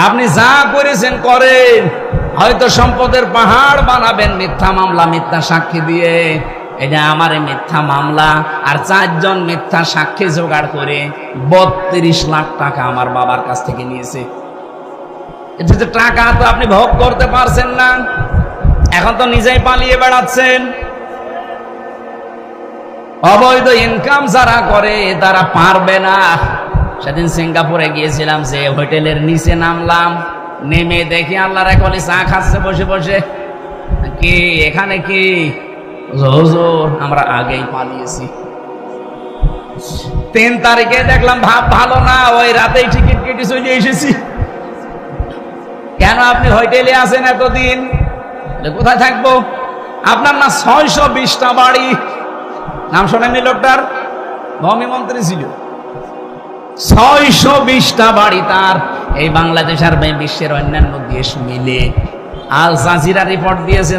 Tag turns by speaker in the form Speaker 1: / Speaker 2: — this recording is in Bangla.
Speaker 1: আপনি যা করেছেন করেন, হয়তো সম্পদের পাহাড় বানাবেন মিথ্যা মামলা মিথ্যা সাক্ষী দিয়ে। এটা আমার মিথ্যা মামলা আর 4 জন মিথ্যা সাক্ষী জোগাড় করে 32 লাখ টাকা আমার বাবার কাছ থেকে নিয়েছে। এটা যে টাকা তো আপনি ভোগ করতে পারছেন না, এখন তো নিজেই পালিয়ে বেড়াচ্ছেন। অবৈধ ইনকাম যারা করে তারা পারবে না। সেদিন সিঙ্গাপুরে গিয়েছিলাম, যে হোটেলের নিচে নামলাম, নেমে দেখি আল্লাহর এক ওলি চা খাচ্ছে বসে বসে। কি এখানে কি? হুজুর আমরা আগেই পালিয়েছি। 3 তারিখে দেখলাম ভাব ভালো না, ওই রাতেই টিকিট কেটে চলে এসেছি। কেন আপনি হোটেলে আছেন এতদিন? কোথায় থাকবো? আপনার না 620টা বাড়ি। নাম শোনেননি লোকটার? ভূমি মন্ত্রী ছিল। 620টা বাড়ি তার। এই বাংলাদেশ আর বিশ্বের অন্যান্য দেশ মিলে। আল জাজিরা রিপোর্ট দিয়েছে